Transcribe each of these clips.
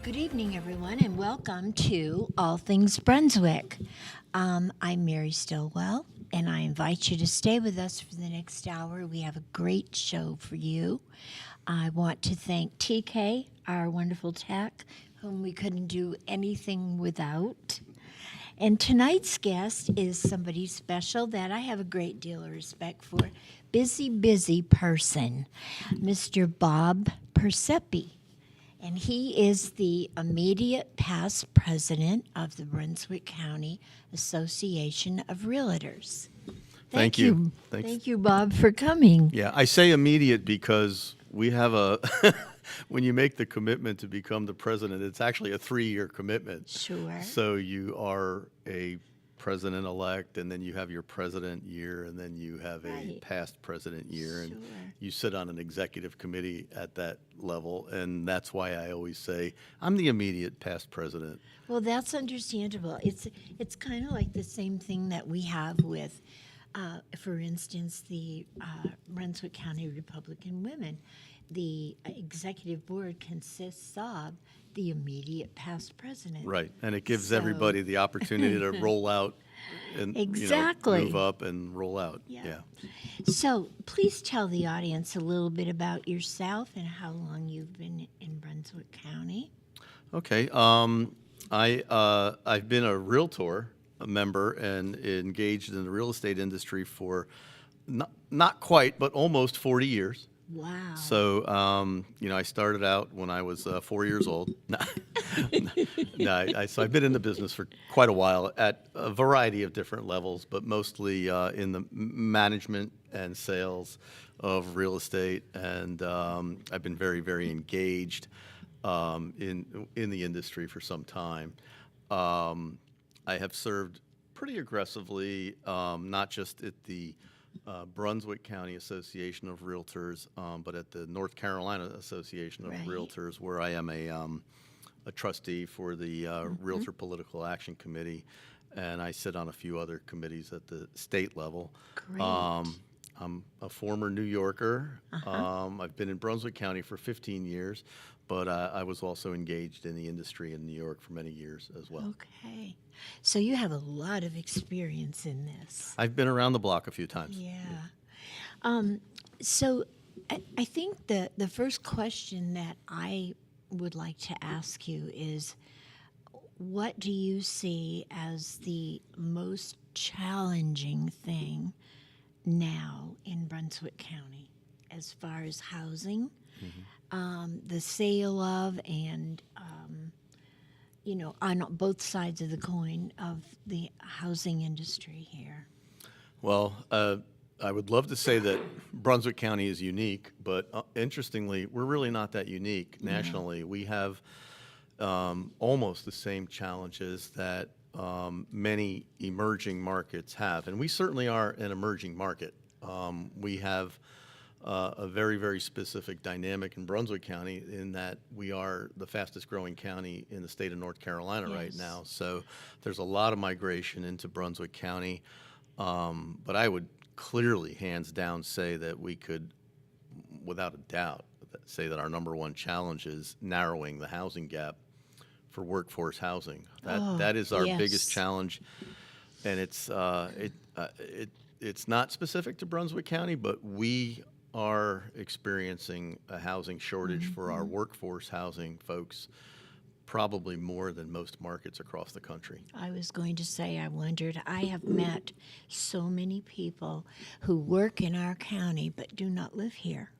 Good evening, everyone, and welcome to All Things Brunswick. I'm Mary Stillwell, and I invite you to stay with us for the next hour. We have a great show for you. I want to thank TK, our wonderful tech, whom we couldn't do anything without. And tonight's guest is somebody special that I have a great deal of respect for. Busy person, Mr. Bob Persepi. And he is the immediate past president of the Brunswick County Association of Realtors. Thank you. Thanks. Thank you, Bob, for coming. Yeah, I say immediate because we have a, when you make the commitment to become the president, it's actually a 3-year commitment. Sure. So you are a president-elect, and then you have your president year, and then you have a Right. past president year, and Sure. you sit on an executive committee at that level, and that's why I always say, I'm the immediate past president. Well, that's understandable. It's kind of like the same thing that we have with, for instance, the Brunswick County Republican Women. The executive board consists of the immediate past president. Right, and it gives So- everybody the opportunity to roll out and Exactly. move up and roll out. Yeah. Yeah. So please tell the audience a little bit about yourself and how long you've been in Brunswick County. Okay. I've been a realtor, a member, and engaged in the real estate industry for not quite, but almost 40 years. Wow. So, I started out when I was 4 years old. So I've been in the business for quite a while at a variety of different levels, but mostly in the management and sales of real estate. And I've been very, very engaged in the industry for some time. I have served pretty aggressively, not just at the Brunswick County Association of Realtors, but at the North Carolina Association of Right. Realtors, where I am a trustee for the Realtor Political Action Committee, and I sit on a few other committees at the state level. Great. I'm a former New Yorker. I've been in Brunswick County for 15 years, but I was also engaged in the industry in New York for many years as well. Okay. So you have a lot of experience in this. I've been around the block a few times. Yeah. So I think the first question that I would like to ask you is, what do you see as the most challenging thing now in Brunswick County as far as housing, the sale of, and on both sides of the coin of the housing industry here? Well, I would love to say that Brunswick County is unique, but interestingly, we're really not that unique nationally. We have almost the same challenges that many emerging markets have, and we certainly are an emerging market. We have a very, very specific dynamic in Brunswick County in that we are the fastest growing county in the state of North Carolina right Yes. now. So there's a lot of migration into Brunswick County. But I would clearly, hands down, say that we could, without a doubt, say that our number one challenge is narrowing the housing gap for workforce housing. That is our yes. biggest challenge, and it's not specific to Brunswick County, but we are experiencing a housing shortage for our workforce housing folks, probably more than most markets across the country. I was going to say, I wondered, I have met so many people who work in our county but do not live here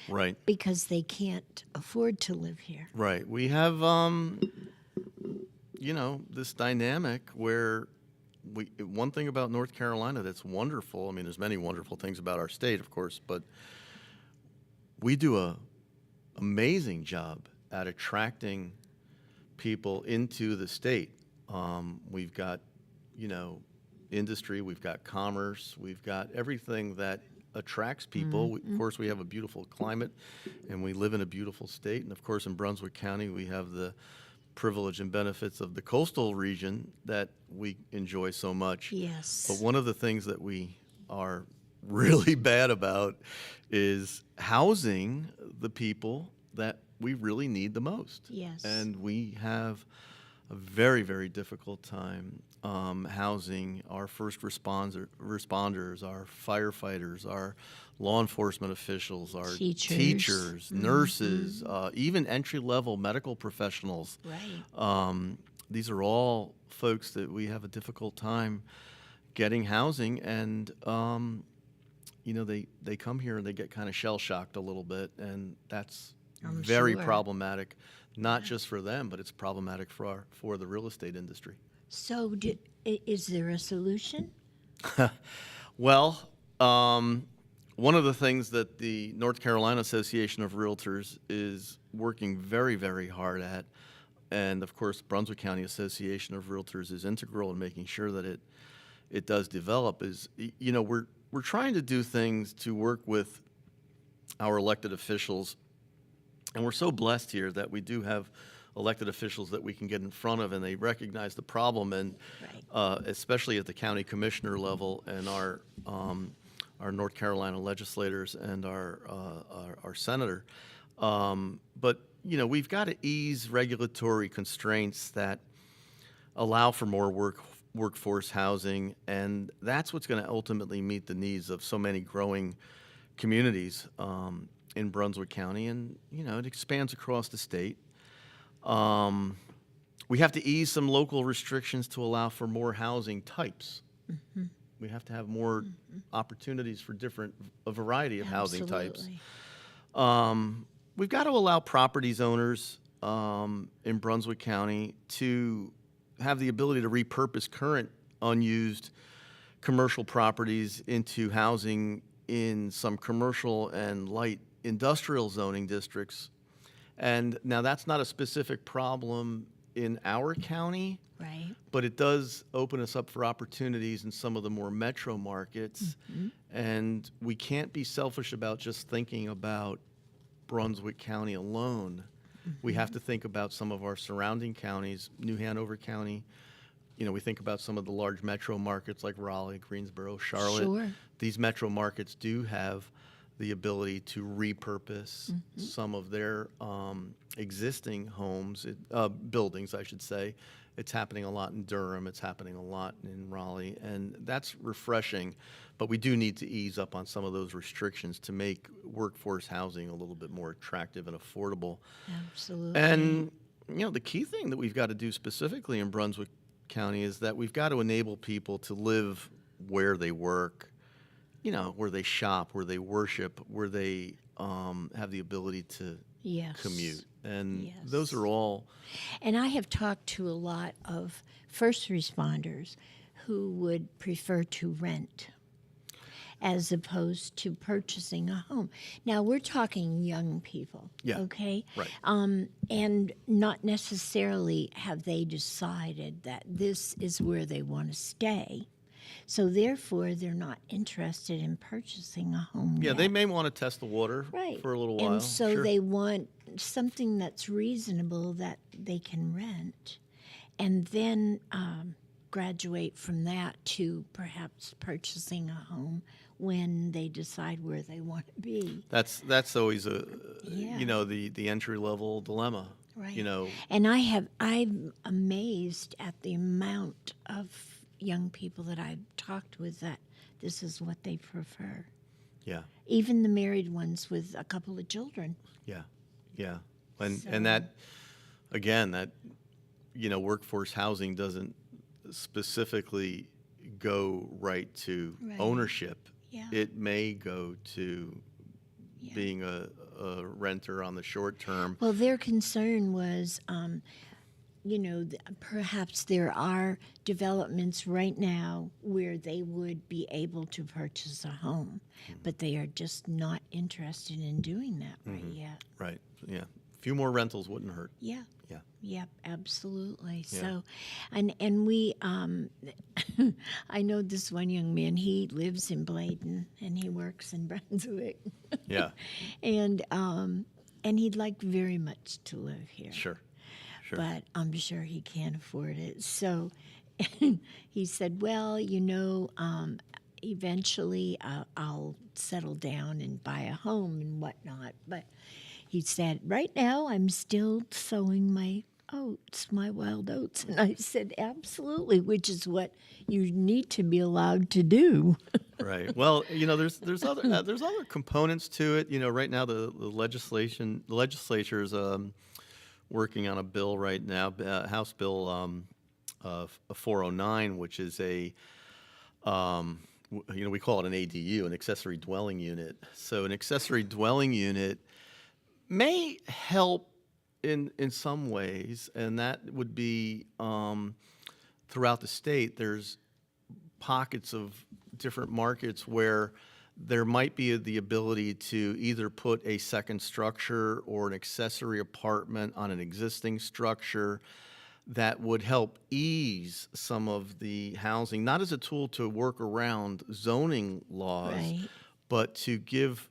Right. because they can't afford to live here. Right. We have, this dynamic where one thing about North Carolina that's wonderful, I mean, there's many wonderful things about our state, of course, but we do a amazing job at attracting people into the state. We've got, industry, we've got commerce, we've got everything that attracts people. Of course, we have a beautiful climate, and we live in a beautiful state. And of course, in Brunswick County, we have the privilege and benefits of the coastal region that we enjoy so much. Yes. But one of the things that we are really bad about is housing the people that we really need the most. Yes. And we have a very, very difficult time housing our first responders, our firefighters, our law enforcement officials, our teachers, nurses, even entry-level medical professionals. Right. These are all folks that we have a difficult time getting housing, and they come here and they get kind of shell-shocked a little bit, and that's I'm very sure. problematic, not just for them, but it's problematic for the real estate industry. So, is there a solution? Well, one of the things that the North Carolina Association of Realtors is working very, very hard at, and of course, Brunswick County Association of Realtors is integral in making sure that it does develop, is, we're trying to do things to work with our elected officials, and we're so blessed here that we do have elected officials that we can get in front of, and they recognize the problem, and Right. especially at the county commissioner level, and our North Carolina legislators and our senator. But we've got to ease regulatory constraints that allow for more workforce housing, and that's what's going to ultimately meet the needs of so many growing communities in Brunswick County, and it expands across the state. We have to ease some local restrictions to allow for more housing types. We have to have more opportunities for a variety of housing types. Absolutely. We've got to allow properties owners in Brunswick County to have the ability to repurpose current unused commercial properties into housing in some commercial and light industrial zoning districts. And now that's not a specific problem in our county, Right. but it does open us up for opportunities in some of the more metro markets. And we can't be selfish about just thinking about Brunswick County alone. We have to think about some of our surrounding counties, New Hanover County. We think about some of the large metro markets like Raleigh, Greensboro, Charlotte. Sure. These metro markets do have the ability to repurpose some of their existing homes, buildings, I should say. It's happening a lot in Durham. It's happening a lot in Raleigh, and that's refreshing. But we do need to ease up on some of those restrictions to make workforce housing a little bit more attractive and affordable. Absolutely. And the key thing that we've got to do specifically in Brunswick County is that we've got to enable people to live where they work, where they shop, where they worship, where they have the ability to Yes. commute. And Yes. those are all. And I have talked to a lot of first responders who would prefer to rent as opposed to purchasing a home. Now, we're talking young people, Yeah, okay? right. And not necessarily have they decided that this is where they want to stay. So therefore, they're not interested in purchasing a home Yeah, yet. they may want to test the water Right. for a little while. And so Sure. they want something that's reasonable that they can rent, and then graduate from that to perhaps purchasing a home when they decide where they want to be. That's always Yeah. the entry level dilemma. Right. And I'm amazed at the amount of young people that I've talked with that this is what they prefer. Yeah. Even the married ones with a couple of children. Yeah, yeah, and So- that again, that workforce housing doesn't specifically go right to Right. ownership. Yeah. It may go to Yeah. being a renter on the short term. Well, their concern was, perhaps there are developments right now where they would be able to purchase a home, but they are just not interested in doing that right yet. Right. Yeah. A few more rentals wouldn't hurt. Yeah. Yeah. Yep, absolutely. Yeah. So, and we, I know this one young man. He lives in Bladen and he works in Brunswick, Yeah. and he'd like very much to live here. Sure. Sure. But I'm sure he can't afford it. So he said, well, eventually I'll settle down and buy a home and whatnot. But he said, right now I'm still sowing my oats, my wild oats. And I said, absolutely, which is what you need to be allowed to do. Right. Well, there's other components to it. Right now the legislature is working on a bill right now, House Bill 409, which is we call it an ADU, an accessory dwelling unit. So an accessory dwelling unit may help in some ways, and that would be throughout the state. There's pockets of different markets where there might be the ability to either put a second structure or an accessory apartment on an existing structure that would help ease some of the housing, not as a tool to work around zoning laws, Right. but to give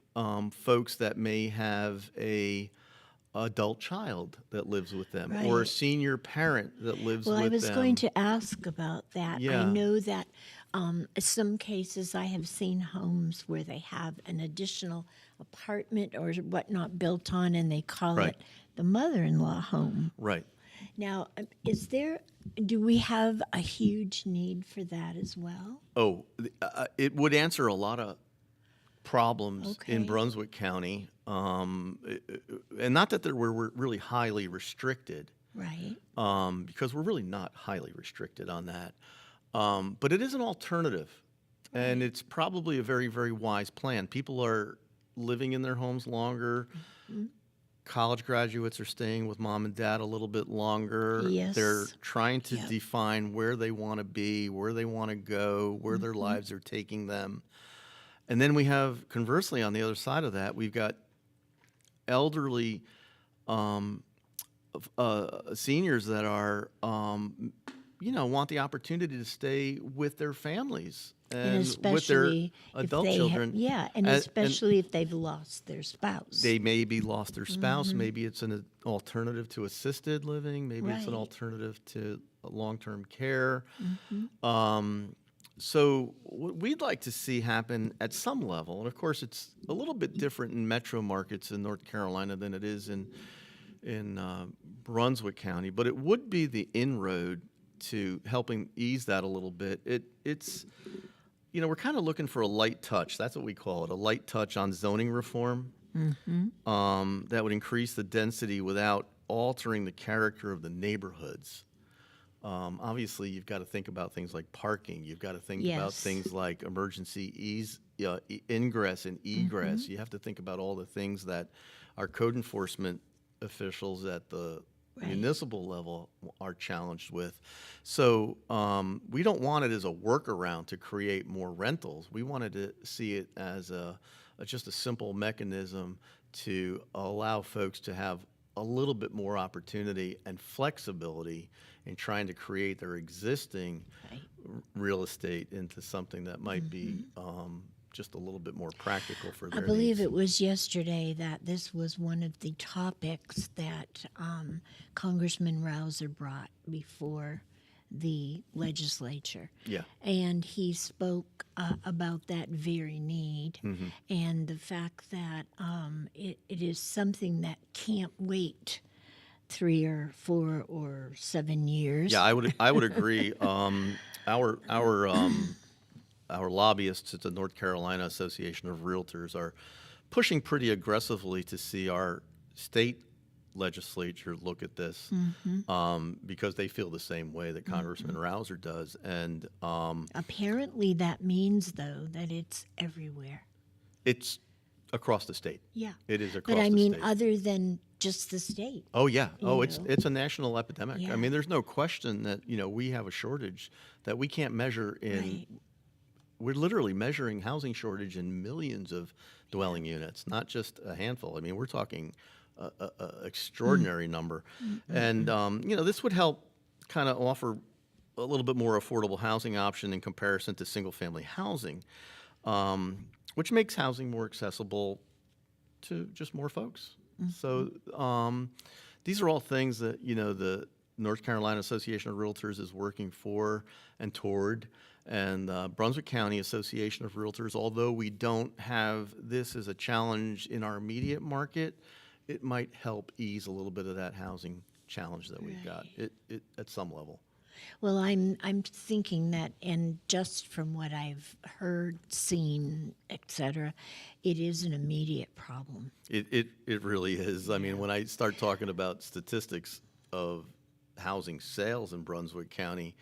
folks that may have a adult child that lives with them or a Right. senior parent that lives Well, I with was them. going to ask about that. I Yeah. know that some cases I have seen homes where they have an additional apartment or whatnot built on, and they call Right. it the mother-in-law home. Right. Now, do we have a huge need for that as well? Oh, it would answer a lot of problems in Okay. Brunswick County, and not that we're really highly restricted, Right. because we're really not highly restricted on that. But it is an alternative, and it's probably a very, very wise plan. People are living in their homes longer. College graduates are staying with mom and dad a little bit longer. Yes. They're trying to Yep. define where they want to be, where they want to go, where their lives are taking them. And then we have, conversely, on the other side of that, we've got elderly seniors that are, want the opportunity to stay with their families And and with their especially if adult they children. and especially if they've lost their spouse. They maybe lost their spouse. Maybe it's an alternative to assisted living. Maybe it's an Right. alternative to long-term care. So what we'd like to see happen at some level, and of course it's a little bit different in metro markets in North Carolina than it is in Brunswick County, but it would be the inroad to helping ease that a little bit. It's we're kind of looking for a light touch. That's what we call it, a light touch on zoning reform that would increase the density without altering the character of the neighborhoods. Obviously, you've got to think about things like parking. You've got to think about Yes. things like emergency ingress and egress. You have to think about all the things that our code enforcement officials at the Right. municipal level are challenged with. So we don't want it as a workaround to create more rentals. We wanted to see it as just a simple mechanism to allow folks to have a little bit more opportunity and flexibility in trying to create their existing Right. real estate into something that might be just a little bit more practical for I their believe needs. it was yesterday that this was one of the topics that Congressman Rouser brought before the legislature. Yeah. And he spoke about that very need and the fact that it is something that can't wait 3 or 4 or 7 years. Yeah, I would agree. Our lobbyists at the North Carolina Association of Realtors are pushing pretty aggressively to see our state legislature look at this because they feel the same way that Congressman Rouser does. And Apparently that means, though, that it's everywhere. it's across the state. Yeah. It is across But I the mean, state. other than just the state. Oh yeah. Oh, you know. it's a national epidemic. Yeah. I mean, there's no question that we have a shortage that we can't measure in. Right. We're literally measuring housing shortage in millions of dwelling units, not just a handful. I mean, we're talking a extraordinary number, and this would help kind of offer a little bit more affordable housing option in comparison to single-family housing, which makes housing more accessible to just more folks. So these are all things that the North Carolina Association of Realtors is working for and toward, and Brunswick County Association of Realtors. Although we don't have this as a challenge in our immediate market, it might help ease a little bit of that housing challenge that we've got. Right. It at some level. Well, I'm thinking that, and just from what I've heard, seen, etc., it is an immediate problem. It really is. I mean, when I start talking about statistics of housing sales in Brunswick County,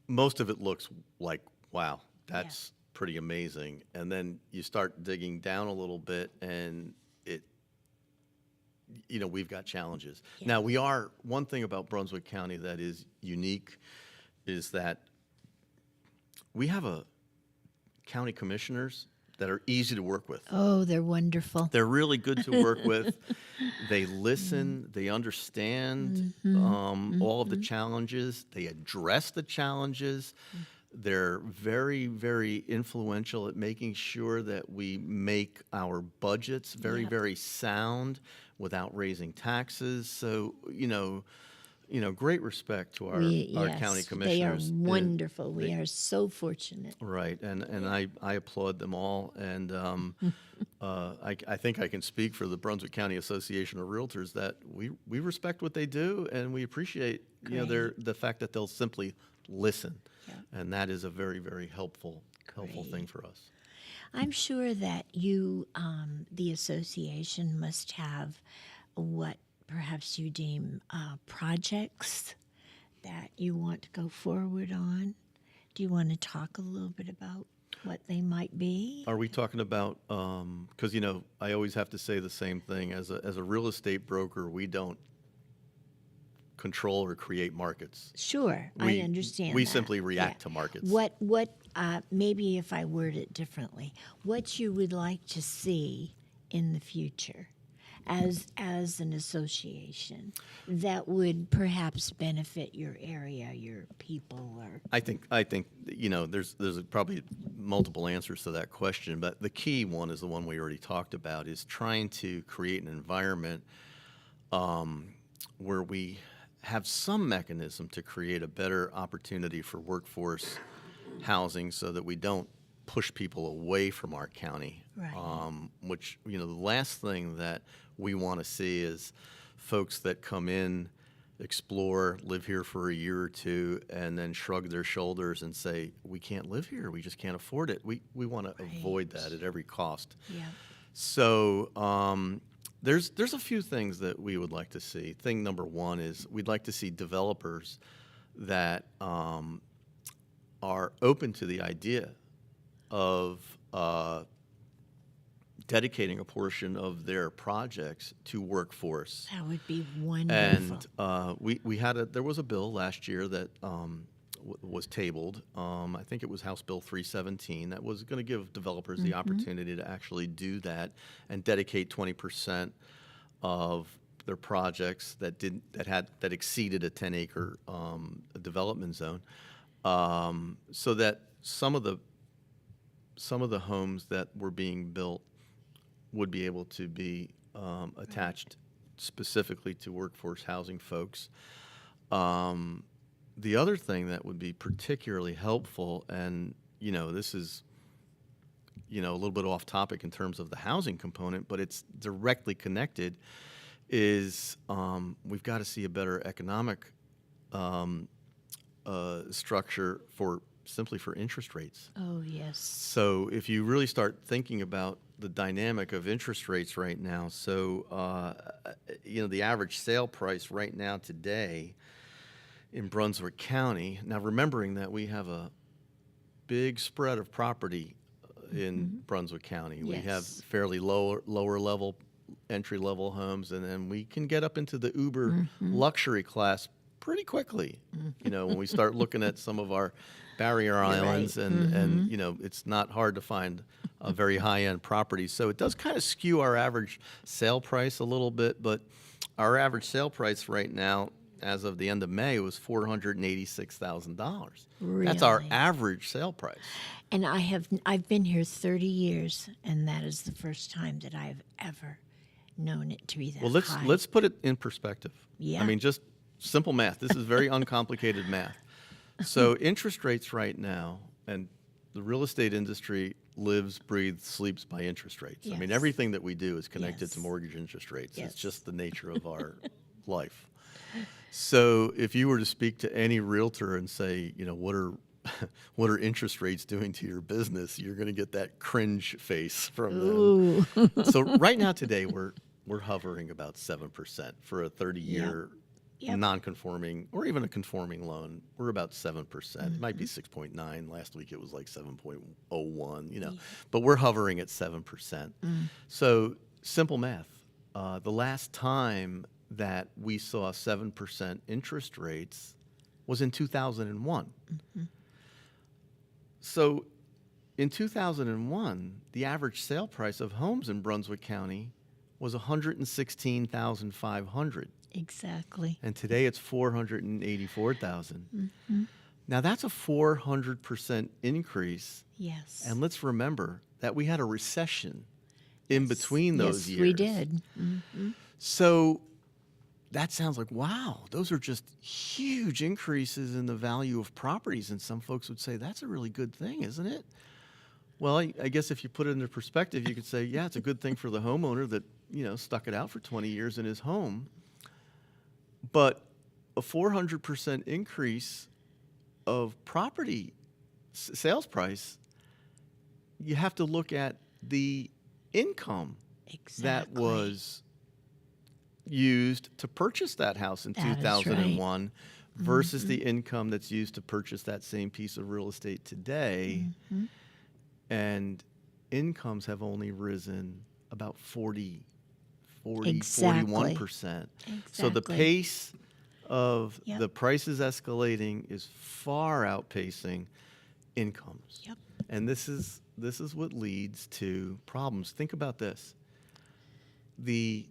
most of it looks like, wow, that's pretty amazing. And then you start digging down a little bit, and we've got challenges. Yeah. Now, one thing about Brunswick County that is unique is that we have county commissioners that are easy to work with. Oh, they're wonderful. They're really good to work with. They listen, they understand all of the challenges, they address the challenges. They're very, very influential at making sure that we make our budgets very, very sound without raising taxes. So, great respect to our county commissioners. They are wonderful. We are so fortunate. Right, and I applaud them all, and I think I can speak for the Brunswick County Association of Realtors that we respect what they do, and we appreciate the fact that they'll simply listen, and that is a very, very helpful thing for us. I'm sure that you, the association, must have what perhaps you deem projects that you want to go forward on. Do you want to talk a little bit about what they might be? Are we talking about, because, I always have to say the same thing. As a real estate broker, we don't control or create markets. Sure, I understand We that. simply react to markets. What maybe if I word it differently, what you would like to see in the future as an association that would perhaps benefit your area, your people, or I think there's probably multiple answers to that question, but the key one is the one we already talked about, is trying to create an environment where we have some mechanism to create a better opportunity for workforce housing so that we don't push people away from our county. Right. Which, the last thing that we want to see is folks that come in, explore, live here for a year or two, and then shrug their shoulders and say, we can't live here, we just can't afford it. We want to avoid that at every cost. Yeah. So there's a few things that we would like to see. Thing number one is we'd like to see developers that are open to the idea of dedicating a portion of their projects to workforce. That would be wonderful. And there was a bill last year that was tabled. I think it was House Bill 317 that was going to give developers the opportunity to actually do that and dedicate 20% of their projects that exceeded a 10-acre development zone, so that some of the homes that were being built would be able to be attached specifically to workforce housing folks. The other thing that would be particularly helpful, and this is a little bit off topic in terms of the housing component, but it's directly connected, is we've got to see a better economic structure simply for interest rates. Oh, yes. So if you really start thinking about the dynamic of interest rates right now, so the average sale price right now today in Brunswick County, now remembering that we have a big spread of property in Brunswick County. We have fairly lower level, entry level homes, and then we can get up into the uber luxury class pretty quickly. When we start looking at some of our barrier islands, and it's not hard to find a very high-end property. So it does kind of skew our average sale price a little bit, but our average sale price right now, as of the end of May, was $486,000. Really? That's our average sale price. And I've been here 30 years, and that is the first time that I've ever known it to be that Well, high. let's put it in perspective. Yeah. I mean, just simple math. This is very uncomplicated math. So interest rates right now, and the real estate industry lives, breathes, sleeps by interest rates. I mean, Yes. everything that we do is connected to Yes. mortgage interest rates. Yes. It's just the nature of our life. So if you were to speak to any realtor and say, what are what are interest rates doing to your business, you're going to get that cringe face from them. Ooh. So right now today we're hovering about 7% for a 30-year Yep. non-conforming or even a conforming loan. We're about 7%. It might be 6.9. Last week it was like 7.01, but we're hovering at 7%. So simple math. The last time that we saw 7% interest rates was in 2001. So in 2001, the average sale price of homes in Brunswick County was $116,500. Exactly. And today it's $484,000. Now that's a 400% increase. Yes. And let's remember that we had a recession in between those yes, years. we did. So that sounds like, wow, those are just huge increases in the value of properties. And some folks would say, that's a really good thing, isn't it? Well, I guess if you put it into perspective, you could say, yeah, it's a good thing for the homeowner that, stuck it out for 20 years in his home. But a 400% increase of property sales price, you have to look at the income that was used to purchase that house in 2001 versus the income that's used to purchase that same piece of real estate today. And incomes have only risen about 41%. So the pace of the prices escalating is far outpacing incomes. And this is what leads to problems. Think about this. The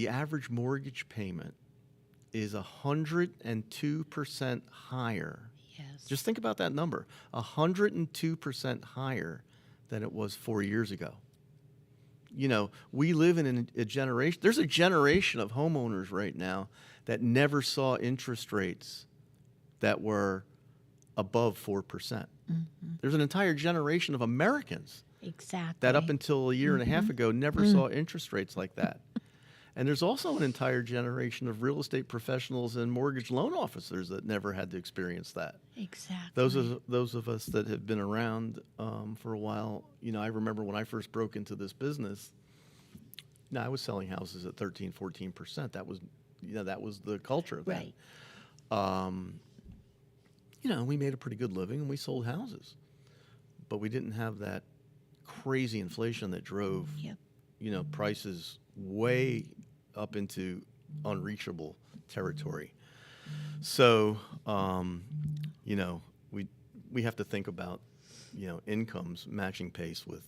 average mortgage payment is 102% higher. Yes. Just think about that number. 102% higher than it was 4 years ago. We live in a generation. There's a generation of homeowners right now that never saw interest rates that were above 4%. There's an entire generation of Americans that up until a year and a half ago never saw interest rates like that. And there's also an entire generation of real estate professionals and mortgage loan officers that never had to experience that. Exactly. Those of us that have been around for a while, I remember when I first broke into this business, I was selling houses at 13, 14%. That was the culture of that. Right. We made a pretty good living and we sold houses, but we didn't have that crazy inflation that drove, prices way up into unreachable territory. So, we have to think about, incomes matching pace with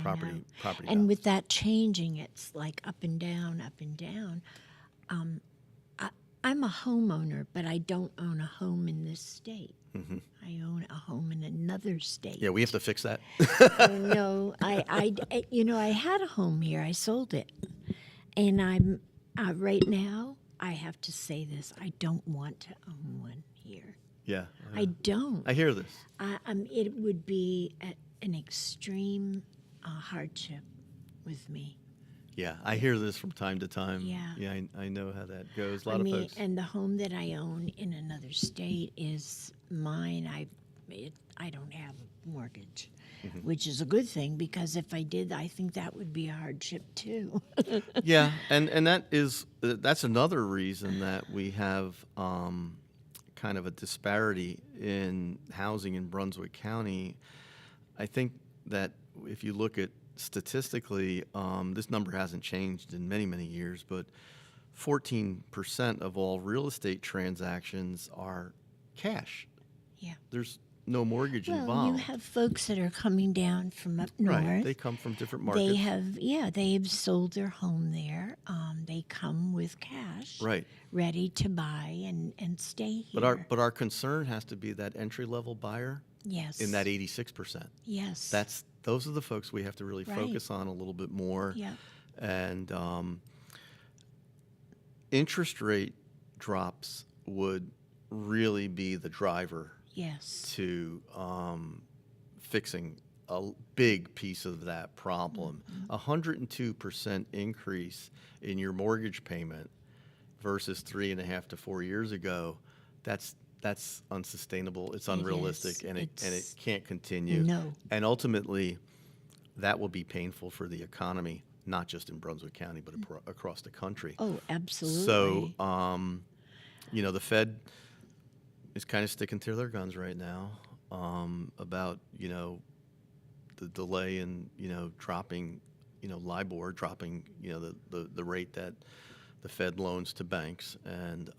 property And values. with that changing, it's like up and down, up and down. I'm a homeowner, but I don't own a home in this state. I own a home in another state. Yeah, we have to fix that. No, I had a home here. I sold it, and I'm right now. I have to say this: I don't want to own one here. Yeah, I don't. I hear this. It would be an extreme hardship with me. Yeah, I hear this from time to time. Yeah. I know how that goes. A lot of folks. And the home that I own in another state is mine. I don't have a mortgage, which is a good thing because if I did, I think that would be a hardship too. Yeah, and that's another reason that we have kind of a disparity in housing in Brunswick County. I think that if you look at statistically, this number hasn't changed in many, many years, but 14% of all real estate transactions are cash. Yeah. There's no mortgage Well, involved. you have folks that are coming down from up north. Right. They come from different markets. They have sold their home there. They come with cash. Right. Ready to buy and stay here. But our concern has to be that entry level buyer. Yes. In that 86%. Yes. Those are the folks we have to really focus on a little bit more. Yeah. And interest rate drops would really be the driver Yes. to fixing a big piece of that problem. 102% increase in your mortgage payment versus 3.5 to 4 years ago. That's unsustainable. It's unrealistic, and it can't continue. No. And ultimately, that will be painful for the economy, not just in Brunswick County, but across the country. Oh, absolutely. So, the Fed is kind of sticking to their guns right now about, the delay in, dropping, LIBOR, dropping, the rate that the Fed loans to banks. And,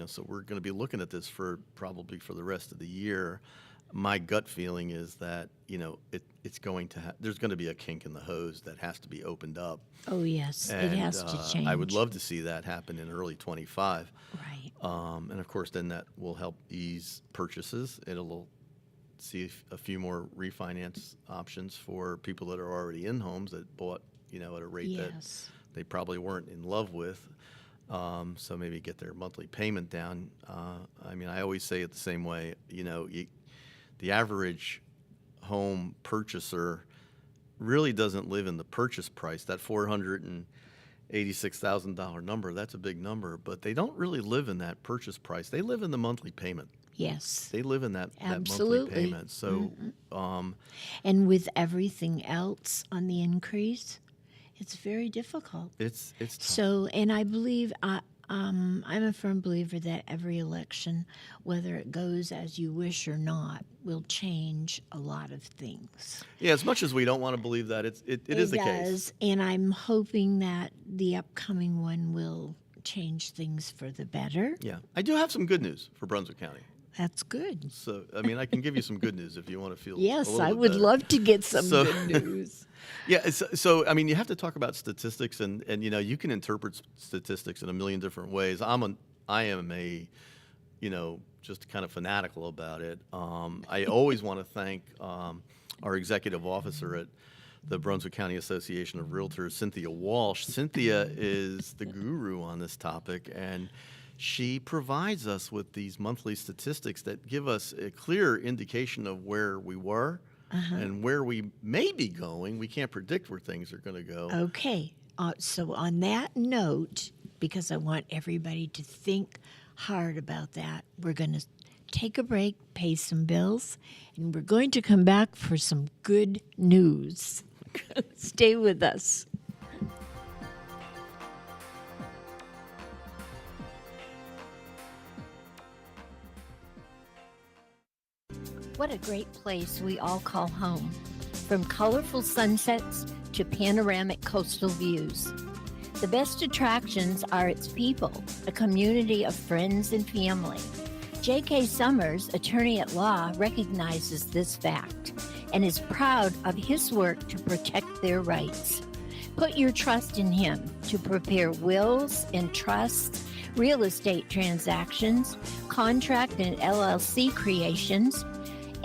so we're going to be looking at this probably for the rest of the year. My gut feeling is that, it's going to there's going to be a kink in the hose that has to be opened up. Oh, yes. And, it has to change. I would love to see that happen in early 25. Right. And of course, then that will help ease purchases. It'll see a few more refinance options for people that are already in homes that bought, at a rate that they probably weren't in love with. So maybe get their monthly payment down. I always say it the same way. The average home purchaser really doesn't live in the purchase price. That $486,000 number, that's a big number, but they don't really live in that purchase price. They live in the monthly payment. Yes. They live in that Absolutely. monthly payment. So, and with everything else on the increase, it's very difficult. It's tough. So, and I believe I'm a firm believer that every election, whether it goes as you wish or not, will change a lot of things. Yeah, as much as we don't want to believe that, it is the case. And I'm hoping that the upcoming one will change things for the better. Yeah, I do have some good news for Brunswick County. That's good. So, I can give you some good news if you want to feel. Yes, a little I bit would better. love to get some good news. Yeah, so you have to talk about statistics, and you can interpret statistics in a million different ways. I am a just kind of fanatical about it. I always want to thank our executive officer at the Brunswick County Association of Realtors, Cynthia Walsh. Cynthia is the guru on this topic, and she provides us with these monthly statistics that give us a clear indication of where we were and where we may be going. We can't predict where things are going to go. Okay. So on that note, because I want everybody to think hard about that, we're going to take a break, pay some bills, and we're going to come back for some good news. Stay with us. What a great place we all call home. From colorful sunsets to panoramic coastal views. The best attractions are its people, a community of friends and family. J.K. Summers, attorney at law, recognizes this fact and is proud of his work to protect their rights. Put your trust in him to prepare wills and trusts, real estate transactions, contract and LLC creations,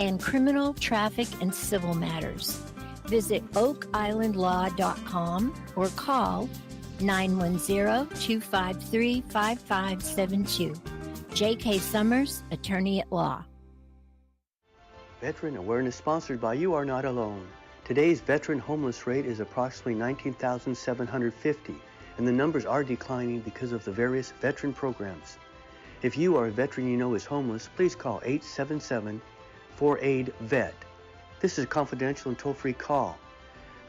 and criminal, traffic, and civil matters. Visit oakislandlaw.com or call 910-253-5572. J.K. Summers, Attorney at Law. Veteran Awareness sponsored by You Are Not Alone. Today's veteran homeless rate is approximately 19,750, and the numbers are declining because of the various veteran programs. If you are a veteran you know is homeless, please call 877-4AID-VET. This is a confidential and toll-free call.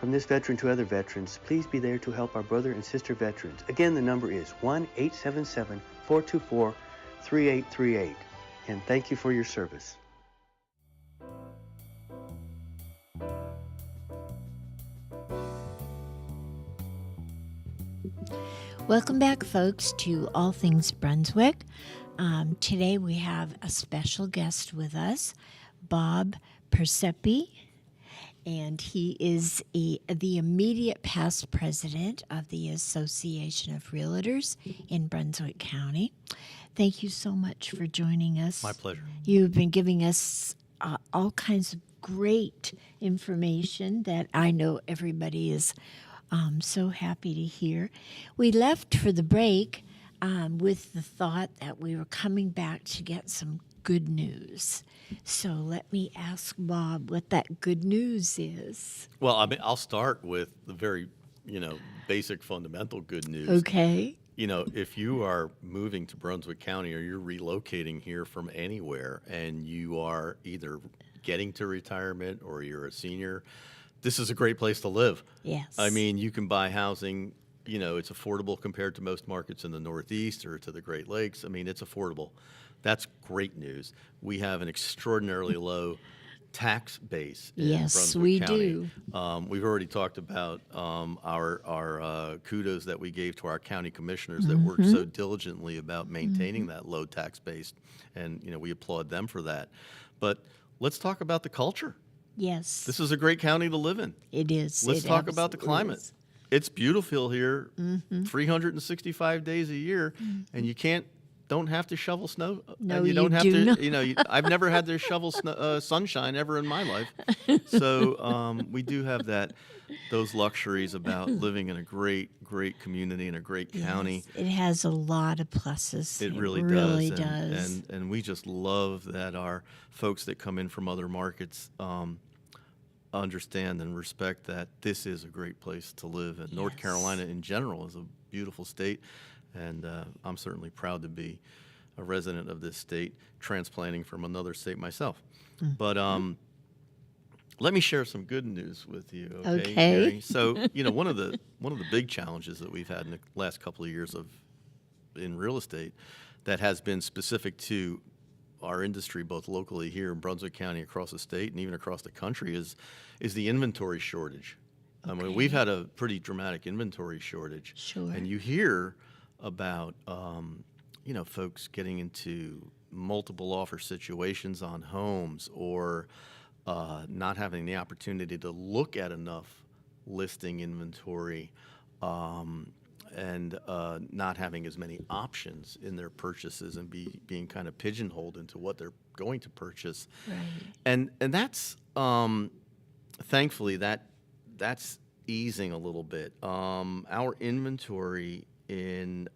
From this veteran to other veterans, please be there to help our brother and sister veterans. Again, the number is 1-877-424-3838. And thank you for your service. Welcome back, folks, to All Things Brunswick. Today we have a special guest with us, Bob Persepi, and he is the immediate past president of the Association of Realtors in Brunswick County. Thank you so much for joining us. My pleasure. You've been giving us all kinds of great information that I know everybody is so happy to hear. We left for the break with the thought that we were coming back to get some good news. So let me ask Bob what that good news is. Well, I mean, I'll start with the very, basic fundamental good news. Okay. If you are moving to Brunswick County or you're relocating here from anywhere and you are either getting to retirement or you're a senior, this is a great place to live. Yes. I mean, you can buy housing, it's affordable compared to most markets in the Northeast or to the Great Lakes. I mean, it's affordable. That's great news. We have an extraordinarily low tax base in Yes, Brunswick we County. do. We've already talked about our kudos that we gave to our county commissioners that worked so diligently about maintaining that low tax base, and we applaud them for that. But let's talk about the culture. Yes. This is a great county to live in. It is. Let's It talk about the absolutely climate. is. It's beautiful here, 365 days a year, and you don't have to shovel snow. No, and you don't you have do to. not. I've never had to shovel sunshine ever in my life. So we do have those luxuries about living in a great community in a great county. Yes, it has a lot of pluses. It really does. And we just love that our folks that come in from other markets understand and respect that this is a great place to live. And North Yes. Carolina in general is a beautiful state. And I'm certainly proud to be a resident of this state, transplanting from another state myself. But let me share some good news with you, okay? Okay. Mary? So, one of the big challenges that we've had in the last couple of years in real estate that has been specific to our industry, both locally here in Brunswick County, across the state, and even across the country, is the inventory shortage. I mean, we've had a pretty dramatic inventory shortage. Sure. And you hear about, folks getting into multiple offer situations on homes or not having the opportunity to look at enough listing inventory and not having as many options in their purchases and being kind of pigeonholed into what they're going to purchase. Right. And that's, thankfully, that's easing a little bit. Our inventory is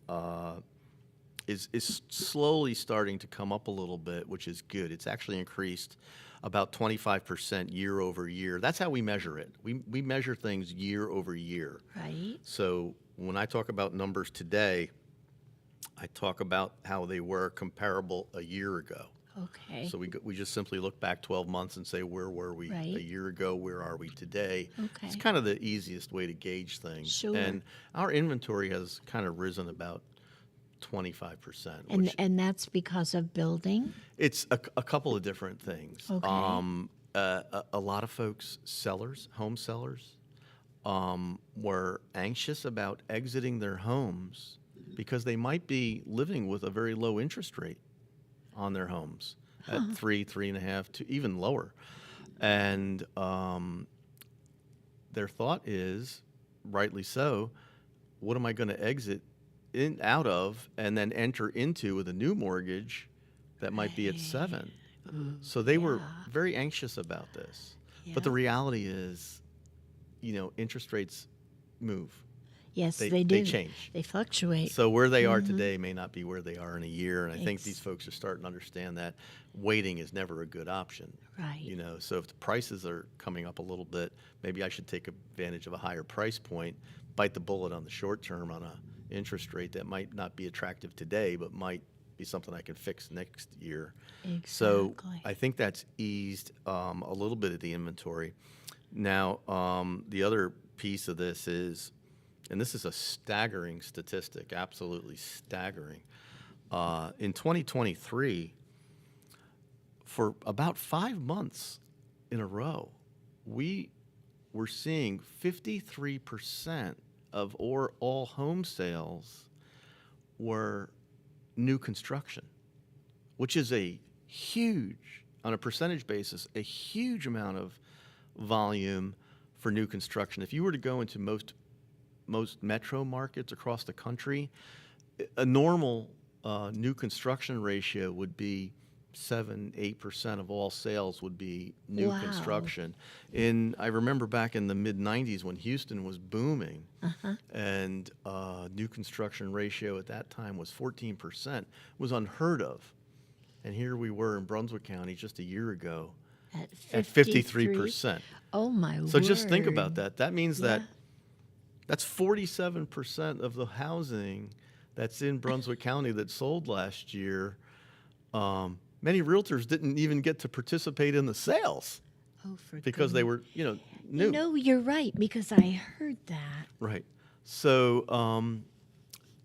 slowly starting to come up a little bit, which is good. It's actually increased about 25% year over year. That's how we measure it. We measure things year over year. Right. So when I talk about numbers today, I talk about how they were comparable a year ago. Okay. So we just simply look back 12 months and say, where were we Right. a year ago? Where are we today? Okay. It's kind of the easiest way to gauge things. Sure. And our inventory has kind of risen about 25%. Which And that's because of building? it's a couple of different things. Okay. A lot of folks, home sellers, were anxious about exiting their homes because they might be living with a very low interest rate on their homes at 3.5 to even lower. And their thought is, rightly so, what am I going to exit out of and then enter into with a new mortgage that might be at 7? So they were very anxious about this. But the reality is, interest rates move. Yes, They they do. change. They fluctuate. So where they are today may not be where they are in a year. And I think these folks are starting to understand that waiting is never a good option. Right. So if the prices are coming up a little bit, maybe I should take advantage of a higher price point, bite the bullet on the short term on a interest rate that might not be attractive today, but might be something I can fix next year. So Exactly. I think that's eased a little bit of the inventory. Now, the other piece of this is, and this is a staggering statistic, absolutely staggering. In 2023, for about 5 months in a row, we were seeing 53% of all home sales were new construction, which is a huge, on a percentage basis, a huge amount of volume for new construction. If you were to go into most metro markets across the country, a normal new construction ratio would be 7-8% of all sales would be new Wow. construction. I remember back in the mid-90s when Houston was booming, and new construction ratio at that time was 14%, was unheard of. and here we were in Brunswick County just a year ago At at 53%. Oh my So word. just think about that. That means that Yeah. that's 47% of the housing that's in Brunswick County that sold last year. Many realtors didn't even get to participate in the sales Oh, for because they goodness. were, new. You know, you're right, because I heard that. Right. So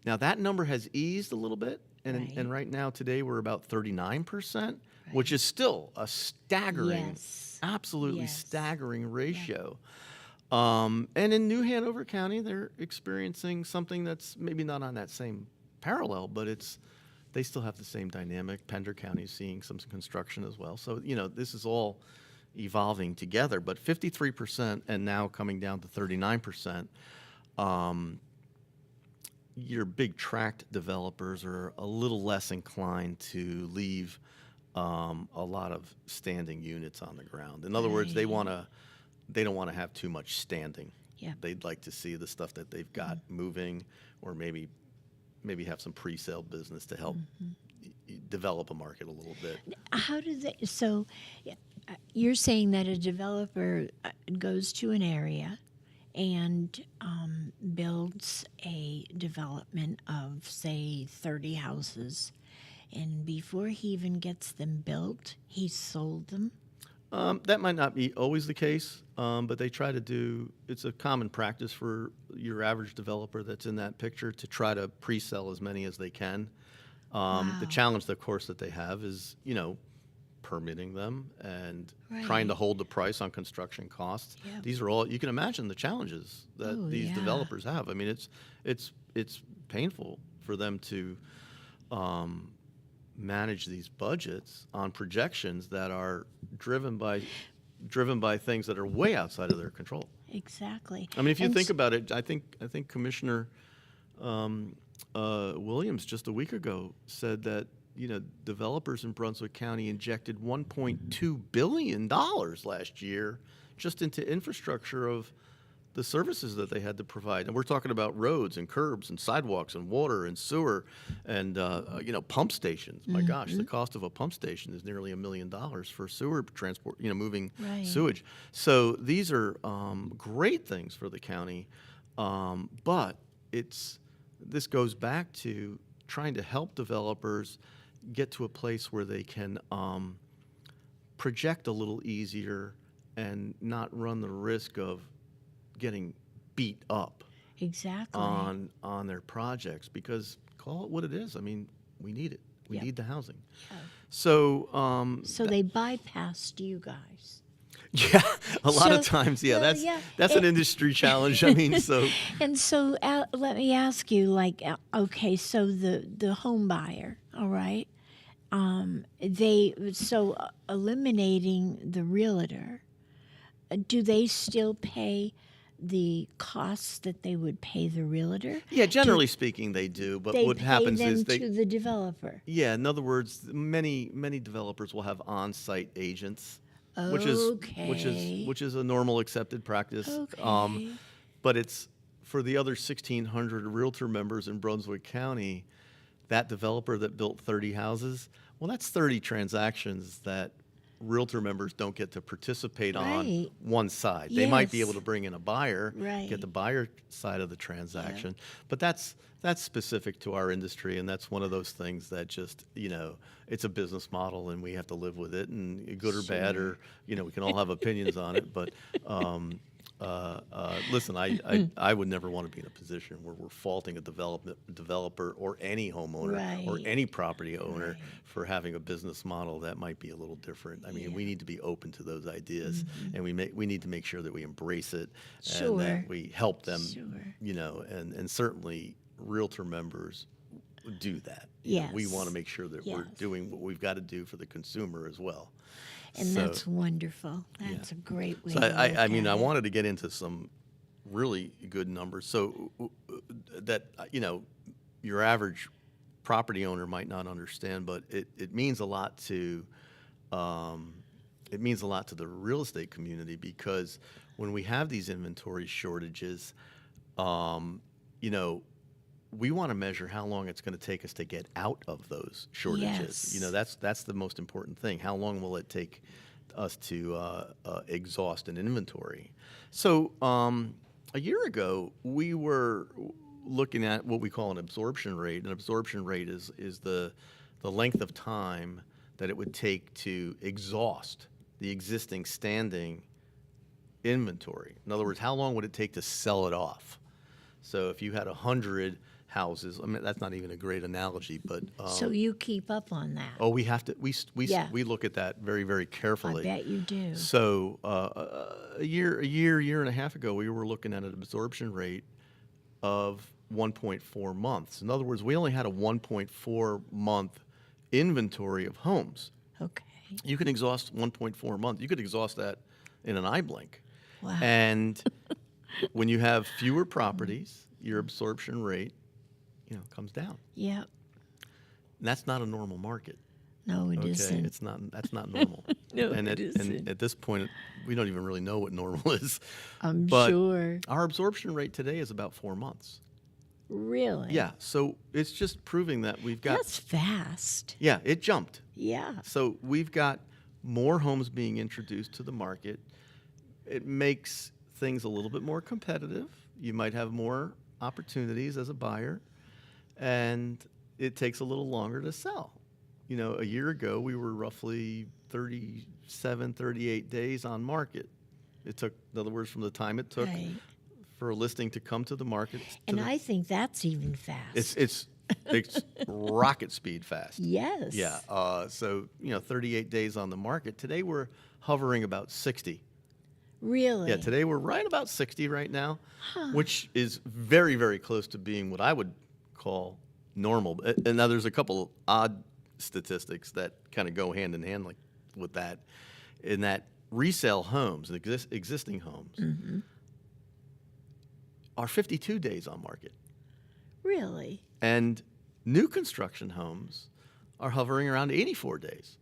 now that number has eased a little bit, and right now today we're about 39%, which is still a staggering, Yes. absolutely Yes. staggering ratio. And in New Hanover County, they're experiencing something that's maybe not on that same parallel, but they still have the same dynamic. Pender County is seeing some construction as well. So, this is all evolving together, but 53% and now coming down to 39%. Your big tract developers are a little less inclined to leave a lot of standing units on the ground. In other words, they don't want to have too much standing. Yeah. They'd like to see the stuff that they've got moving, or maybe have some pre-sale business to help develop a market a little bit. How do they? So, you're saying that a developer goes to an area and builds a development of, say, 30 houses, and before he even gets them built, he's sold them? That might not be always the case, but they try to do, it's a common practice for your average developer that's in that picture to try to pre-sell as many as they can. The challenge, of course, that they have is, permitting them and trying to hold the price on construction costs. Yep. These are all, you can imagine the challenges that these developers have. I mean, it's painful for them to manage these budgets on projections that are driven by things that are way outside of their control. Exactly. I mean, if you And think about it, I think Commissioner Williams just a week ago said that developers in Brunswick County injected $1.2 billion last year just into infrastructure of the services that they had to provide. And we're talking about roads and curbs and sidewalks and water and sewer and, pump stations. My gosh, the cost of a pump station is nearly $1 million for sewer transport, moving sewage. So these are great things for the county, but this goes back to trying to help developers get to a place where they can project a little easier and not run the risk of getting beat up exactly. on their projects, because call it what it is. I mean, we need it. We need the housing. Yeah. So So they bypassed you guys. yeah, a lot of So- times, well, that's an industry challenge. I mean, so And so let me ask you, okay, so the home buyer, all right, eliminating the realtor, do they still pay the costs that they would pay the realtor? yeah, generally speaking, they do. But They what pay happens them is to the developer. yeah. In other words, many developers will have on-site agents, which is a normal accepted practice. Okay. But it's for the other 1,600 realtor members in Brunswick County, that developer that built 30 houses, well, that's 30 transactions that realtor members don't get to participate on Right. one side. They might be Yes. able to bring in a buyer, Right. get the buyer side of the transaction, but that's specific to our industry, and that's one of those things that just, it's a business model, and we have to live with it, and good or bad, or, we can all have opinions on it, but listen, I would never want to be in a position where we're faulting a developer or any homeowner or Right. any property owner Right. for having a business model that might be a little different. I mean, we need to be open to those ideas, and we need to make sure that we embrace it and that Sure. we help them, Sure. and certainly realtor members do that. We Yes. want to make sure that we're Yes. doing what we've got to do for the consumer as well. And So- that's wonderful. That's a great way So to look I mean, at I it. wanted to get into some really good numbers. So that, your average property owner might not understand, but it means a lot to the real estate community, because when we have these inventory shortages, we want to measure how long it's going to take us to get out of those shortages. Yes. That's the most important thing. How long will it take us to exhaust an inventory? So a year ago, we were looking at what we call an absorption rate. An absorption rate is the length of time that it would take to exhaust the existing standing inventory. In other words, how long would it take to sell it off? So if you had 100 houses, I mean, that's not even a great analogy, but So you keep up on that. we have to Yeah. we look at that very, very I carefully. bet you do. So a year and a half ago, we were looking at an absorption rate of 1.4 months. In other words, we only had a 1.4 month inventory of homes. Okay. You can exhaust 1.4 months. You could exhaust that in an eye blink. Wow. And when you have fewer properties, your absorption rate, comes down. Yep. And that's not a normal market. No, it Okay, isn't. that's not normal. No, and it and isn't. at this point, we don't even really know what normal is. I'm But sure. our absorption rate today is about 4 months. Really? Yeah, so it's just proving that we've got. That's fast. Yeah, it jumped. Yeah. So we've got more homes being introduced to the market. It makes things a little bit more competitive. You might have more opportunities as a buyer, and it takes a little longer to sell. A year ago, we were roughly 37, 38 days on market. It took, in other words, from the time it took Right. for a listing to come to the market. And I think that's even fast. It's rocket speed fast. Yes. Yeah. So 38 days on the market. Today we're hovering about 60. Really? Yeah. Today we're right about 60 right now, which is very, very close to being what I would call normal. And now there's a couple odd statistics that kind of go hand in hand with that. In that resale homes, existing homes, are 52 days on market. Really? And new construction homes are hovering around 84 days.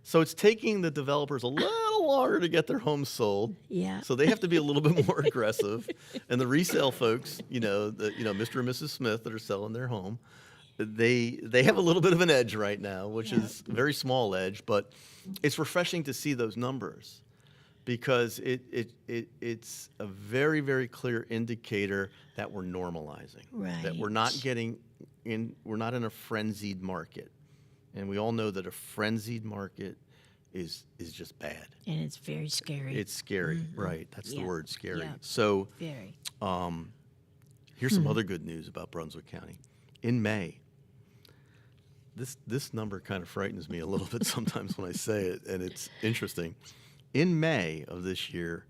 So it's taking the developers a little longer to get their homes sold. Yeah. So they have to be a little bit more aggressive. And the resale folks, Mr. and Mrs. Smith that are selling their home, they have a little bit of an edge right now, which is a very small edge, but it's refreshing to see those numbers because it's a very, very clear indicator that we're normalizing. Right. That we're not we're not in a frenzied market. And we all know that a frenzied market is just bad. And it's very scary. It's scary, right? That's the Yeah. word, scary. Yeah. So Very. here's some other good news about Brunswick County. In May, this number kind of frightens me a little bit sometimes when I say it, and it's interesting. In May of this year,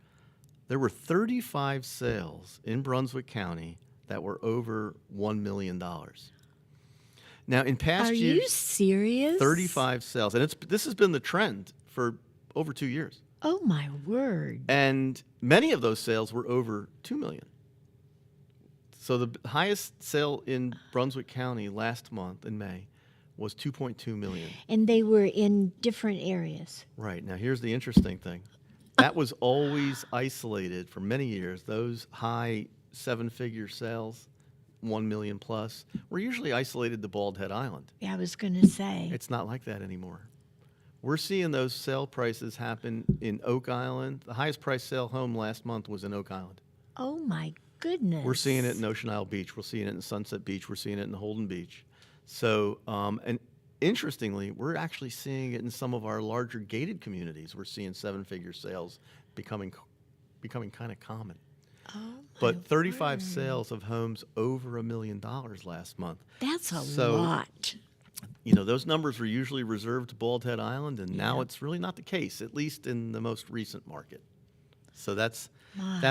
there were 35 sales in Brunswick County that were over $1 million. Now, in past Are years, you serious? 35 sales, and this has been the trend for over 2 years. Oh, my word. And many of those sales were over $2 million. So the highest sale in Brunswick County last month in May was $2.2 million. And they were in different areas. Right. Now, here's the interesting thing. That was always isolated for many years. Those high seven-figure sales, 1 million plus, were usually isolated to Bald Head Island. Yeah, I was going to say. It's not like that anymore. We're seeing those sale prices happen in Oak Island. The highest priced sale home last month was in Oak Island. Oh, my goodness. We're seeing it in Ocean Isle Beach. We're seeing it in Sunset Beach. We're seeing it in Holden Beach. So, and interestingly, we're actually seeing it in some of our larger gated communities. We're seeing seven-figure sales becoming kind of common. Oh, But 35 word. sales of homes over $1 million last month. That's a So, lot. Those numbers were usually reserved to Bald Head Island, and now it's really not the case, at least in the most recent market. So that's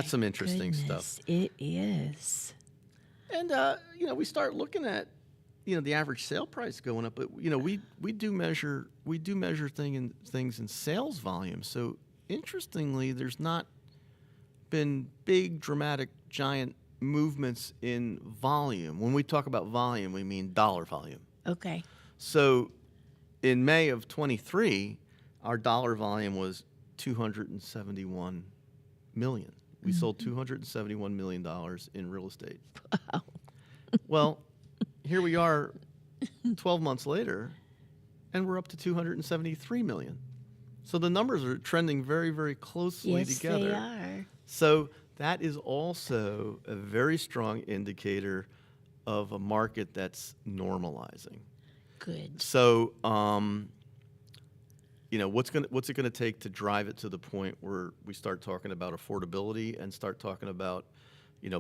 some interesting stuff. It is. And we start looking at the average sale price going up, but we do measure things in sales volume. So interestingly, there's not been big, dramatic, giant movements in volume. When we talk about volume, we mean dollar volume. Okay. So in May of 23, our dollar volume was $271 million. We sold $271 million in real estate. Wow. Well, here we are 12 months later, and we're up to 273 million. So the numbers are trending very, very closely Yes, together. they are. So that is also a very strong indicator of a market that's normalizing. Good. So, what's it gonna take to drive it to the point where we start talking about affordability and start talking about,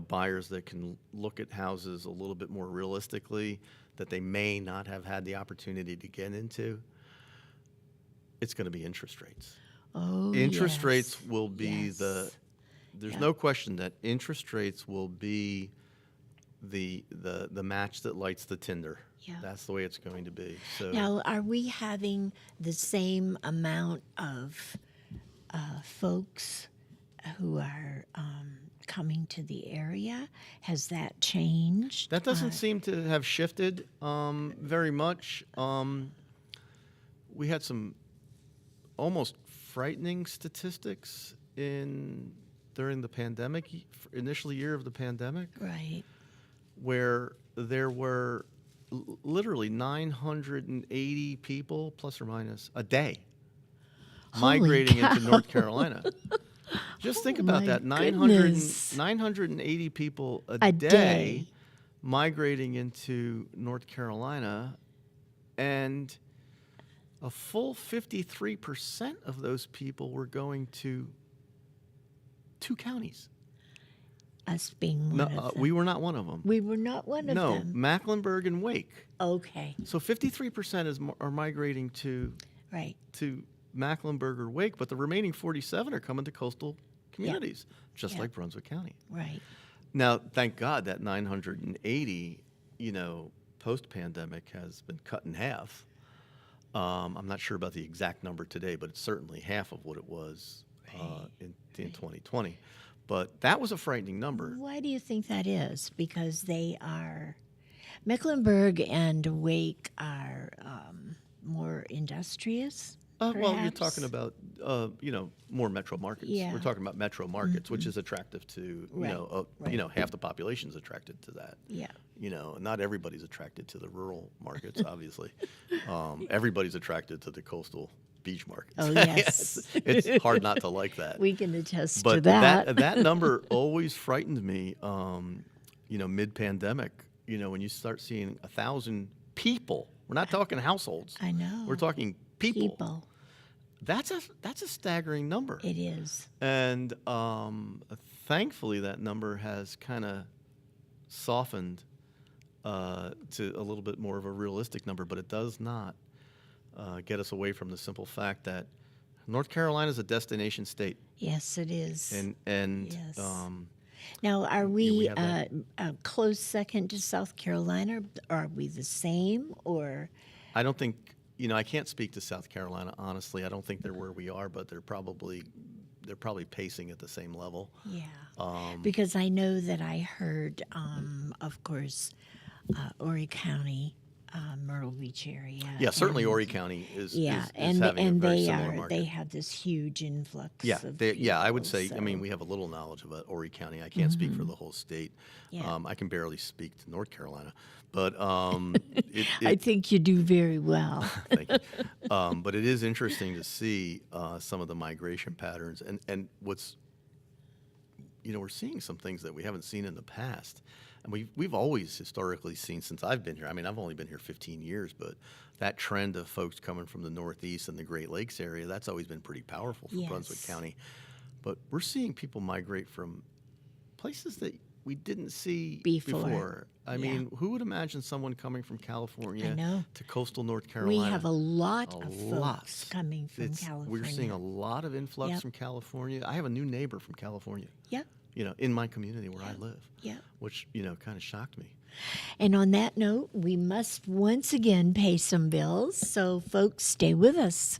buyers that can look at houses a little bit more realistically that they may not have had the opportunity to get into? It's going to be interest rates. Oh, Interest yes. rates will be Yes. there's Yeah. no question that interest rates will be the match that lights the tinder. Yeah. That's the way it's going to be. So Now, are we having the same amount of folks who are coming to the area? Has that changed? that doesn't seem to have shifted very much. We had some almost frightening statistics during the pandemic, initial year of the pandemic, Right. where there were literally 980 people, plus or minus, a day Holy migrating into cow. North Carolina. Just think about my that, goodness. 980 people A day. migrating into North Carolina, and a full 53% of those people were going to 2 counties. Us being one No, of them. we were not one of them. We were not one of No, them. Mecklenburg and Wake. Okay. So 53% are migrating to Right. Mecklenburg or Wake, but the remaining 47 are coming to coastal communities, just Yeah. like Brunswick County. Right. Now, thank God that 980, post-pandemic has been cut in half. I'm not sure about the exact number today, but it's certainly half of what it was in 2020. But that was a frightening number. Why do you think that is? Because they are Mecklenburg and Wake are more industrious. Well, you're perhaps? talking about, more metro markets. Yeah. We're talking about metro markets, which is attractive to, Right. half the population is attracted to that. Yeah. Not everybody's attracted to the rural markets, obviously. Everybody's attraced to the coastal beach markets. Oh, yes. It's hard not to like that. We can attest to But that. that number always frightened me, mid-pandemic, when you start seeing 1,000 people. We're not talking households. I know. We're talking people. People. That's a staggering number. It is. And thankfully, that number has kind of softened to a little bit more of a realistic number, but it does not get us away from the simple fact that North Carolina is a destination state. Yes, it is. And Yes. Now, are we we have that. a close second to South Carolina? Are we the same, or I don't think, I can't speak to South Carolina, honestly. I don't think they're where we are, but they're probably pacing at the same level. yeah? Because I know that I heard, of course, Horry County, Myrtle Beach area. Yeah, certainly and- Horry County is Yeah, is and having a very similar they market. have this huge influx. Yeah, of I would people, say. I mean, so- we have a little knowledge about Horry County. I can't speak for the whole state. Yeah. I can barely speak to North Carolina, but I think you do very well. thank you. But it is interesting to see some of the migration patterns, and what's, we're seeing some things that we haven't seen in the past. And we've always historically seen, since I've been here, I mean, I've only been here 15 years, but that trend of folks coming from the Northeast and the Great Lakes area, that's always been pretty powerful for Brunswick Yes. County. But we're seeing people migrate from places that we didn't see Before. I mean, who would imagine someone coming from California know. to coastal North Carolina? We have a lot A of lot. folks coming from California. We're seeing a lot of influx Yep. from California. I have a new neighbor from California, Yep, in my community where I live, yep. which, kind of shocked me. And on that note, we must once again pay some bills. So, folks, stay with us.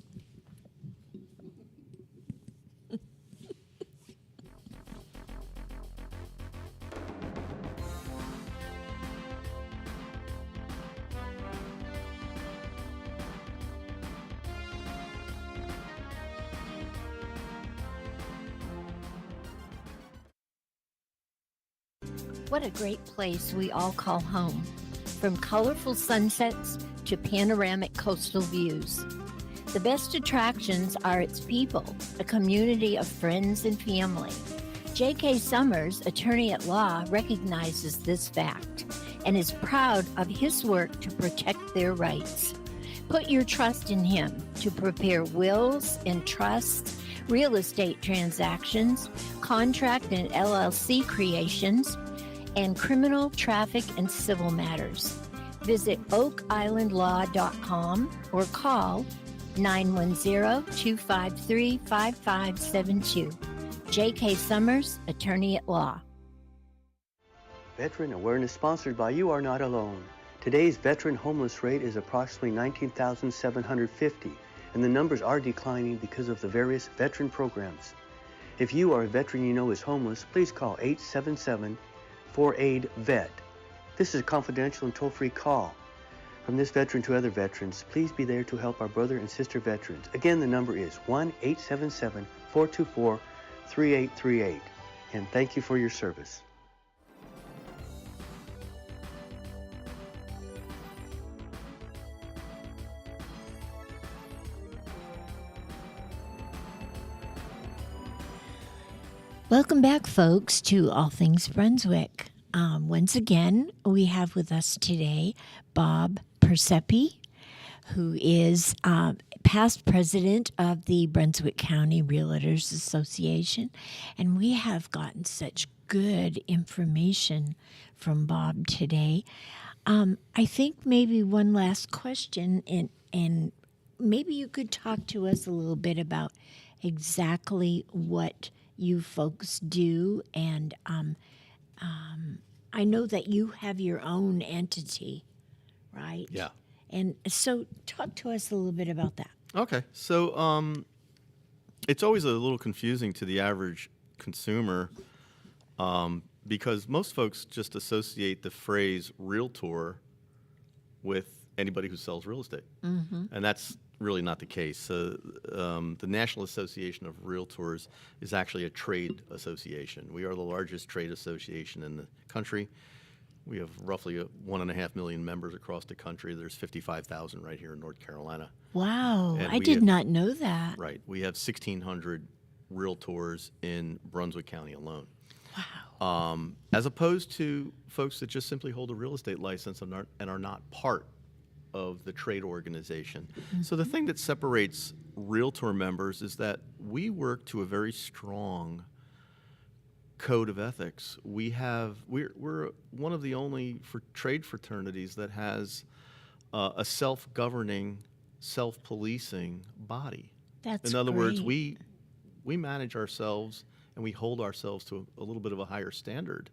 What a great place we all call home, from colorful sunsets to panoramic coastal views. The best attractions are its people, a community of friends and family. J.K. Summers, attorney at law, recognizes this fact and is proud of his work to protect their rights. Put your trust in him to prepare wills and trusts, real estate transactions, contract and LLC creations, and criminal, traffic, and civil matters. Visit oakislandlaw.com or call 910-253-5572. J.K. Summers, attorney at law. Veteran Awareness sponsored by You Are Not Alone. Today's veteran homeless rate is approximately 19,750, and the numbers are declining because of the various veteran programs. If you are a veteran you know is homeless, please call 877-4AID-VET. This is a confidential and toll-free call. From this veteran to other veterans, please be there to help our brother and sister veterans. Again, the number is 1-877-424-3838. And thank you for your service. Welcome back, folks, to All Things Brunswick. Once again, we have with us today Bob Persepi, who is past president of the Brunswick County Realtors Association. And we have gotten such good information from Bob today. I think maybe one last question, and maybe you could talk to us a little bit about exactly what you folks do. And I know that you have your own entity, right? Yeah. And so talk to us a little bit about that. Okay. So it's always a little confusing to the average consumer because most folks just associate the phrase realtor with anybody who sells real estate. Mm-hmm. And that's really not the case. The National Association of Realtors is actually a trade association. We are the largest trade association in the country. We have roughly 1.5 million members across the country. There's 55,000 right here in North Carolina. Wow, I did not know that. Right. We have 1,600 realtors in Brunswick County alone. Wow. As opposed to folks that just simply hold a real estate license and are not part of the trade organization. Mm-hmm. So the thing that separates realtor members is that we work to a very strong code of ethics. We're one of the only trade fraternities that has a self-governing, self-policing body. That's in other great. words, we manage ourselves and we hold ourselves to a little bit of a higher standard.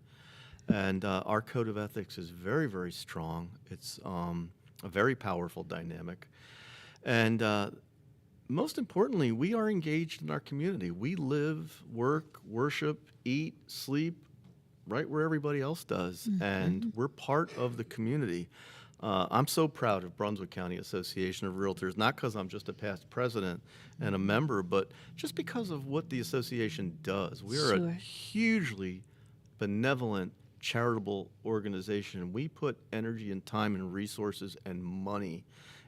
And our code of ethics is very, very strong. It's a very powerful dynamic. And most importantly, we are engaged in our community. We live, work, worship, eat, sleep right where everybody else does. Mm-hmm. And we're part of the community. I'm so proud of Brunswick County Association of Realtors, not because I'm just a past president and a member, but just because of what the association does. We're a hugely benevolent, charitable organization. We put energy and time and resources and money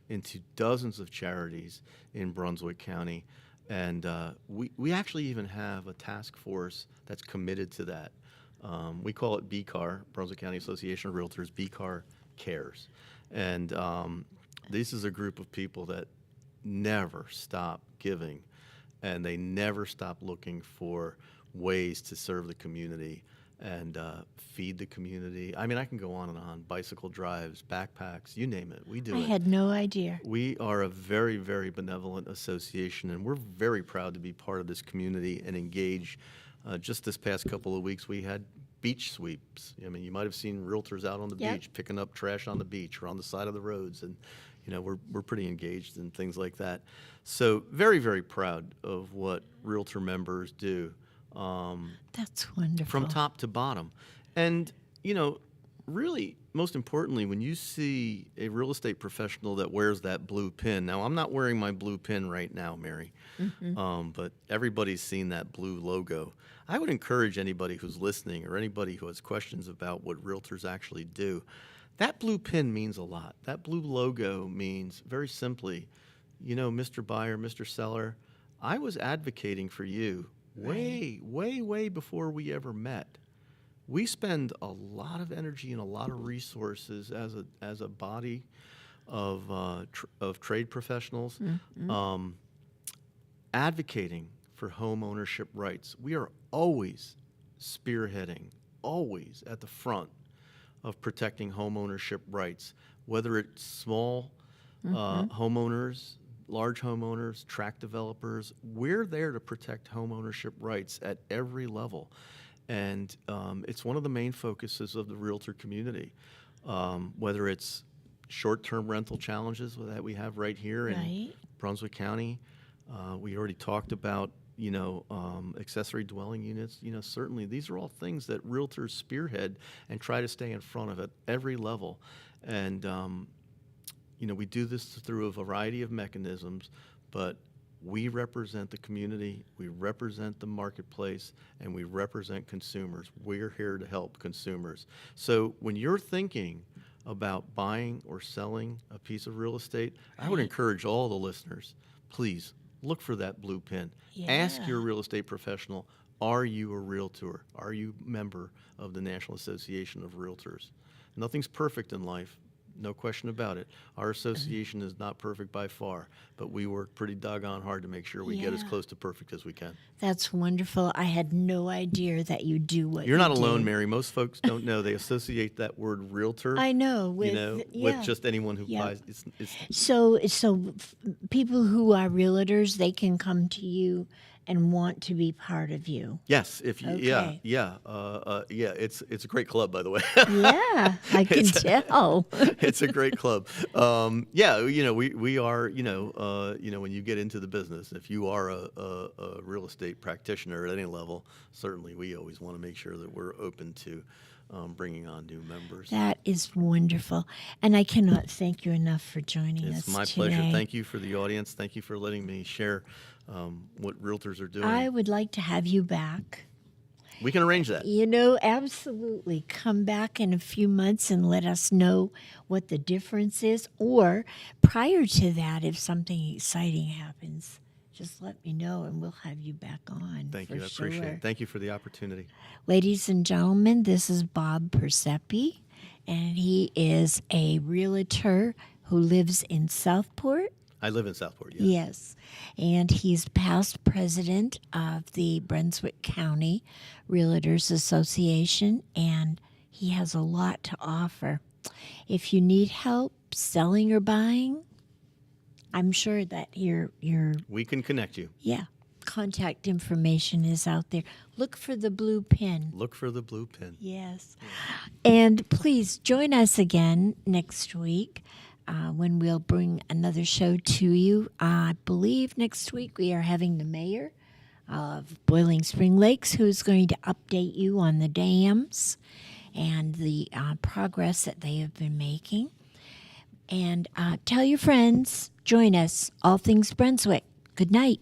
into dozens of charities in Brunswick County. And we actually even have a task force that's committed to that. We call it BCAR, Brunswick County Association of Realtors. BCAR Cares. And this is a group of people that never stop giving, and they never stop looking for ways to serve the community and feed the community. I mean, I can go on and on. Bicycle drives, backpacks, you name it. We do it. I had no idea. We are a very, very benevolent association, and we're very proud to be part of this community and engage. Just this past couple of weeks, we had beach sweeps. I mean, you might have seen realtors out on the beach picking up trash on the beach or on the side of the roads, and we're pretty engaged in things like that. So very, very proud of what realtor members do. That's wonderful. From top to bottom. And, really, most importantly, when you see a real estate professional that wears that blue pin, now I'm not wearing my blue pin right now, Mary, but everybody's seen that blue logo. I would encourage anybody who's listening or anybody who has questions about what realtors actually do. That blue pin means a lot. That blue logo means, very simply, Mr. Buyer, Mr. Seller, I was advocating for you way before we ever met. We spend a lot of energy and a lot of resources as a body of trade professionals advocating for home ownership rights. We are always spearheading, always at the front of protecting home ownership rights, whether it's small homeowners, large homeowners, tract developers. We're there to protect home ownership rights at every level. And it's one of the main focuses of the realtor community, whether it's short-term rental challenges that we have right here in Brunswick County. We already talked about, accessory dwelling units. Certainly these are all things that realtors spearhead and try to stay in front of at every level. And, we do this through a variety of mechanisms, but we represent the community, we represent the marketplace, and we represent consumers. We're here to help consumers. So when you're thinking about buying or selling a piece of real estate, I would encourage all the listeners, please look for that blue pin. Ask your real estate professional, are you a realtor? Are you a member of the National Association of Realtors? Nothing's perfect in life. No question about it. Our association is not perfect by far, but we work pretty doggone hard to make sure we get as close to perfect as we can. That's wonderful. I had no idea that you do what You're not you alone, do. Mary. Most folks don't know. They associate that word realtor. I know with with just anyone who buys. So people who are realtors, they can come to you and want to be part of you. Yes, if you, Okay. it's a great club, by the way. Yeah, I can tell. It's a great club. We are, when you get into the business, if you are a real estate practitioner at any level, certainly we always want to make sure that we're open to bringing on new members. That is wonderful. And I cannot thank you enough for joining us It's my today. pleasure. Thank you for the audience. Thank you for letting me share what realtors are doing. I would like to have you back. We can arrange that. Absolutely. Come back in a few months and let us know what the difference is. Or prior to that, if something exciting happens, just let me know and we'll have you back on. Thank you. I appreciate it. Thank you for the opportunity. Ladies and gentlemen, this is Bob Persepi, and he is a realtor who lives in Southport. I live in Southport, yes. Yes, and he's past president of the Brunswick County Realtors Association, and he has a lot to offer. If you need help selling or buying, I'm sure that your We can connect you. contact information is out there. Look for the blue pin. Look for the blue pin. Yes. And please join us again next week when we'll bring another show to you. I believe next week we are having the mayor of Boiling Spring Lakes, who's going to update you on the dams and the progress that they have been making. And tell your friends, join us, All Things Brunswick. Good night.